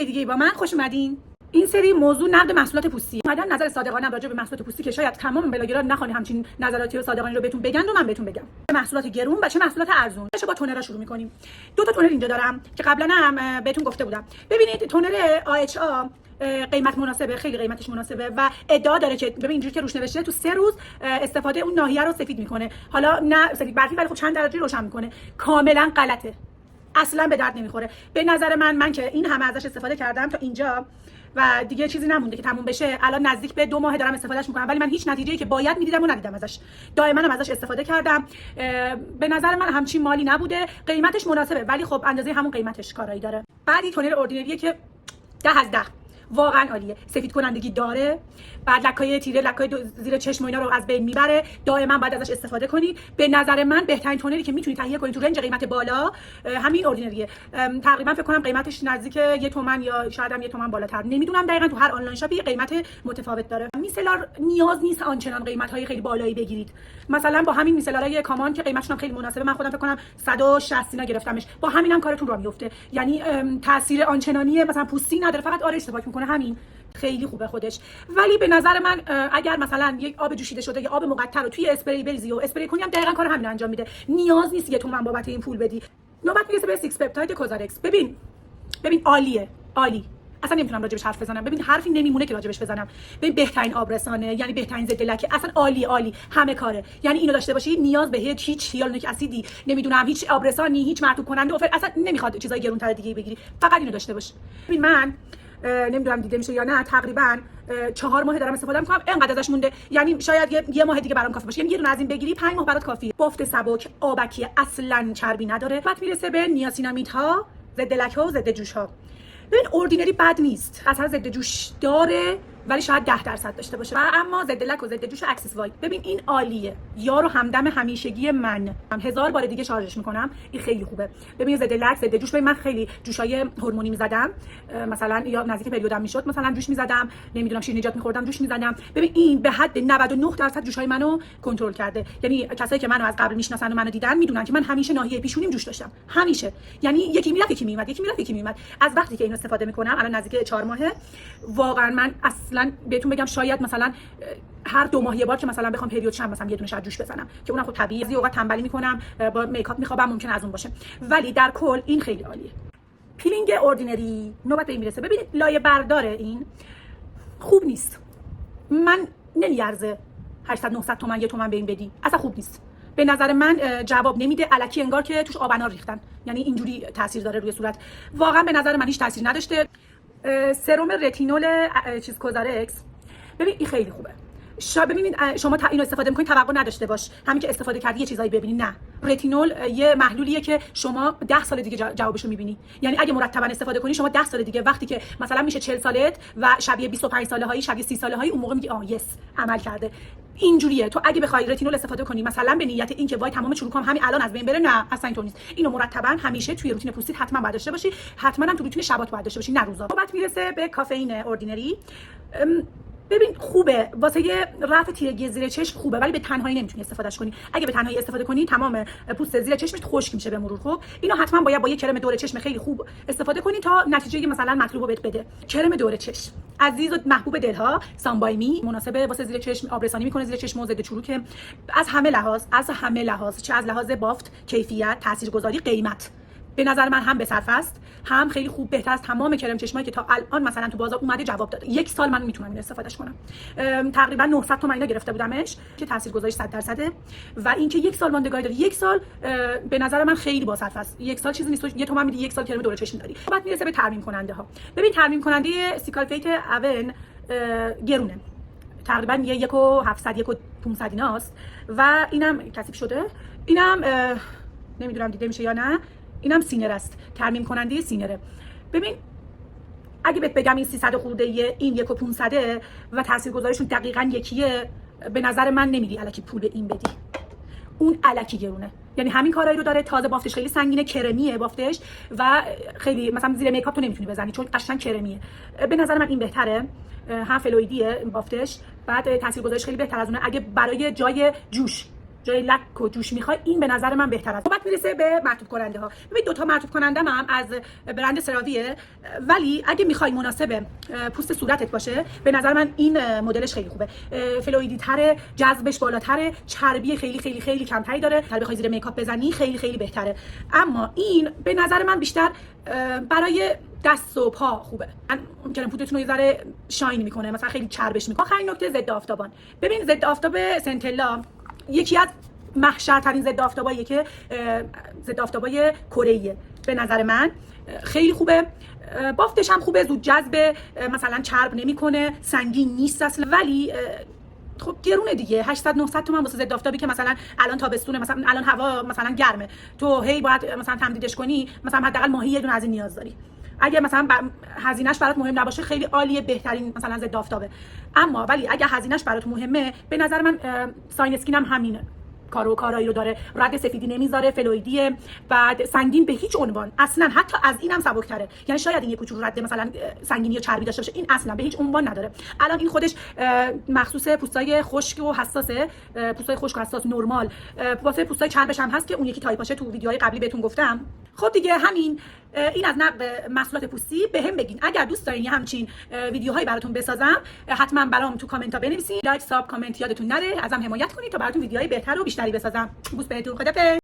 ویدیوی دیگه با من خوش اومدین. این سری موضوع نقد محصولات پوستی. اومدن نظر صادقانه راجع به محصولات پوستی که شاید تمام بلاگرها نخوان همچین نظراتی و صادقانه رو بهتون بگن رو من بهتون بگم. محصولات گرون و چه محصولات ارزون. چه با تونرها شروع می‌کنیم. دو تا تونر اینجا دارم که قبلا هم بهتون گفته بودم. ببینید تونر AHA قیمت مناسبه، خیلی قیمتش مناسبه و ادعا داره که ببین اینجوری که روش نوشته تو 3 روز استفاده اون ناحیه رو سفید میکنه. حالا نه سفید برفی ولی خب چند درجه روشن میکنه. کاملا غلطه. اصلا به درد نمیخوره. به نظر من که این همه ازش استفاده کردم تا اینجا و دیگه چیزی نمونده که تموم بشه. الان نزدیک به 2 ماه دارم استفادهش میکنم ولی من هیچ نتیجه‌ای که باید میدیدم و ندیدم ازش. دائما هم ازش استفاده کردم. به نظر من همچین مالی نبوده. قیمتش مناسبه ولی خب اندازه همون قیمتش کارایی داره. بعد این تونر اوردینریه که 10 از 10 واقعا عالیه. سفید کنندگی داره. بعد لکای تیره، لکای زیر چشم و اینا رو از بین میبره. دائما باید ازش استفاده کنید. به نظر من بهترین تونری که میتونید تهیه کنید تو رنج قیمت بالا همین اوردینریه. تقریبا فکر کنم قیمتش نزدیک 1 تومن یا شاید هم 1 تومن بالاتر. نمیدونم دقیقاً تو هر آنلاین شاپی قیمت متفاوت داره. میسلار نیاز نیست آنچنان قیمت‌های خیلی بالایی بگیرید. مثلا با همین میسلارای کامان که قیمتش هم خیلی مناسبه، من خودم فکر کنم 160 اینا گرفتمش. با همینم کارتون راه میفته. یعنی تاثیر آنچنانی مثلا پوستی نداره، فقط آرش استفاده میکنه همین. خیلی خوبه خودش. ولی به نظر من اگر مثلا یک آب جوشیده شده یا آب مقطر رو توی اسپری بریزی و اسپری کنی هم دقیقاً کار همین انجام میده. نیاز نیست 1 تومن بابت این پول بدی. نوبت میرسه به 6 پپتاید کوزارکس. ببین عالیه، عالی. اصلا نمیتونم راجبش حرف بزنم. ببین حرفی نمیمونه که راجبش بزنم. ببین بهترین آبرسانه، یعنی بهترین ضد لکه، اصلا عالی همه کاره. یعنی اینو داشته باشی نیاز به هیچ هیالورونیک اسیدی، نمیدونم هیچ آبرسانی، هیچ مرطوب کننده اصلا نمیخواد چیزای گرونتر دیگه بگیری. فقط اینو داشته باش. ببین من نمیدونم دیده میشه یا نه، تقریبا 4 ماه دارم استفاده میکنم. اینقدر ازش مونده، یعنی شاید یه ماه دیگه برام کافی باشه. یعنی یه دونه از این بگیری 5 ماه برات کافیه. بافت سبک، آبکی، اصلا چربی نداره. بعد میرسه به نیاسینامیدها، ضد لکه ها و ضد جوش ها. ببین اوردینری بد نیست، اثر ضد جوش داره ولی شاید 10% داشته باشه. و اما ضد لک و ضد جوش اکسس وای، ببین این عالیه. یارو همدم همیشگی من 1000 بار دیگه شارژش میکنم. این خیلی خوبه. ببین ضد لک، ضد جوش. ببین من خیلی جوشای هورمونی میزدم، مثلا یا نزدیک پریودم میشد مثلا جوش میزدم، نمیدونم شیرینیجات میخوردم جوش میزدم. ببین این به حد 99% جوشای منو کنترل کرده. یعنی کسایی که منو از قبل میشناسن و منو دیدن میدونن که من همیشه ناحیه پیشونیم جوش داشتم، همیشه. یعنی یکی میرفت یکی میومد، یکی میومد. از وقتی که اینو استفاده میکنم الان نزدیک 4 ماهه، واقعا من اصلا بهتون بگم شاید مثلا هر 2 ماه یه بار که مثلا بخوام پریود شم مثلا یه دونه شاید جوش بزنم که اونم خب طبیعیه. اوقات تنبلی میکنم، با میکاپ میخوابم، ممکن از اون باشه. ولی در کل این خیلی عالیه. پیلینگ اوردینری نوبت به این میرسه. ببینید لایه برداره، این خوب نیست. من نمیارزه 800 900 تومن 1 تومن به این بدی. اصلا خوب نیست. به نظر من جواب نمیده. الکی انگار که توش آب انار ریختن. یعنی اینجوری تاثیر داره روی صورت. واقعا به نظر من هیچ تاثیری نداشته. سرم رتینول کوزارکس، ببین این خیلی خوبه. ببینید شما اینو استفاده میکنید توقع نداشته باش همین که استفاده کردی یه چیزایی ببینید. نه، رتینول یه محلولیه که شما 10 سال دیگه جوابشو میبینی. یعنی اگه مرتبا استفاده کنی شما 10 سال دیگه وقتی که مثلا میشه 40 سالت و شبیه 25 ساله هایی، شبیه 30 ساله هایی، اون موقع میگی یس عمل کرده. اینجوریه. تو اگه بخوای رتینول استفاده کنی مثلا به نیت این که وای تمام چروکام همین الان از بین بره، نه اصلا اینطور نیست. اینو مرتبا همیشه توی روتین پوستیت حتما باید داشته باشی. حتما هم تو روتین شبات باید داشته باشی، نه روزا. بعد میرسه به کافئین اوردینری. ببین خوبه واسه رفع تیرگی زیر چشم خوبه، ولی به تنهایی نمیتونی استفادهش کنی. اگه به تنهایی استفاده کنی تمام پوست زیر چشمت خشک میشه به مرور. خب اینو حتما باید با یه کرم دور چشم خیلی خوب استفاده کنی تا نتیجه مثلا مطلوبو بهت بده. کرم دور چشم عزیز و محبوب دلها، سانبایمی، مناسبه واسه زیر چشم، آبرسانی میکنه زیر چشم و ضد چروک. از همه لحاظ چه از لحاظ بافت، کیفیت، تاثیرگذاری، قیمت، به نظر من هم به صرفه است، هم خیلی خوب، بهتر از تمام کرم چشمایی که تا الان مثلا تو بازار اومده جواب داده. 1 سال من میتونم این استفادهش کنم. تقریبا 900 تومن اینا گرفته بودمش که تاثیرگذاریش 100% و اینکه 1 سال ماندگاری داره. 1 سال به نظر من خیلی با صرفه است. 1 سال چیزی نیست. 1 تومن میدی 1 سال کرم دور چشم داری. بعد میرسه به ترمیم کننده ها. ببین ترمیم کننده سیکالفیت اون گرونه. تقریبا 1.700 1.500 ایناست و اینم کثیف شده. اینم نمیدونم دیده میشه یا نه. اینم سینر است، ترمیم کننده سینره. ببین اگه بهت بگم این 300 خورده این 1.500 و تاثیرگذاریشون دقیقاً یکیه، به نظر من نمیدی الکی پول به این بدی. اون الکی گرونه. یعنی همین کارایی رو داره. تازه بافتش خیلی سنگینه، کرمیه بافتش و خیلی مثلا زیر میکاپ تو نمیتونی بزنی چون قشنگ کرمیه. به نظر من این بهتره. هم فلویدیه بافتش، بعد تاثیرگذاریش خیلی بهتر از اونه. اگه برای جای جوش جای لک و جوش میخوای این به نظر من بهتره. صحبت میرسه به مرطوب کننده ها. ببین 2 تا مرطوب کننده هم از برند سراویه، ولی اگه میخوای مناسب پوست صورتت باشه به نظر من این مدلش خیلی خوبه. فلویدی تره، جذبش بالاتره، چربی خیلی خیلی خیلی کمتری داره. اگه بخوای زیر میکاپ بزنی خیلی خیلی بهتره. اما این به نظر من بیشتر برای دست و پا خوبه. ممکنه پودرتون رو یه ذره شاین میکنه، مثلا خیلی چربش میکنه. آخرین نکته ضد آفتابان. ببین ضد آفتاب سنتلا یکی از محشرترین ضد آفتاباییه که ضد آفتابای کره‌ایه. به نظر من خیلی خوبه، بافتش هم خوبه، زود جذبه، مثلا چرب نمیکنه، سنگین نیست اصلا، ولی خب گرونه دیگه. 800 900 تومن واسه ضد آفتابی که مثلا الان تابستونه، مثلا الان هوا مثلا گرمه، تو هی باید مثلا تمدیدش کنی، مثلا حداقل ماهی یه دونه از این نیاز داری. اگه مثلا هزینه‌اش برات مهم نباشه خیلی عالیه، بهترین مثلا ضد آفتابه. اما ولی اگه هزینه‌اش برات مهمه به نظر من ساین اسکین هم همینه، کارایی رو داره، رد سفیدی نمیذاره، فلویدیه، بعد سنگین به هیچ عنوان، اصلا حتی از اینم سبک‌تره. یعنی شاید این یه کوچولو رد مثلا سنگینی یا چربی داشته باشه، این اصلا به هیچ عنوان نداره. الان این خودش مخصوص پوستای خشک و حساسه، پوستای خشک و حساس نرمال، واسه پوستای چربش هم هست که اون یکی تایپاشه تو ویدیوهای قبلی بهتون گفتم. خب دیگه همین، این از نقد محصولات پوستی. بهم بگین اگر دوست دارین همچین ویدیوهایی براتون بسازم، حتما برام تو کامنت ها بنویسین. لایک، ساب، کامنت یادتون نره، ازم حمایت کنید تا براتون ویدیوهای بهتر و بیشتری بسازم. بوس بهتون، خدافظ.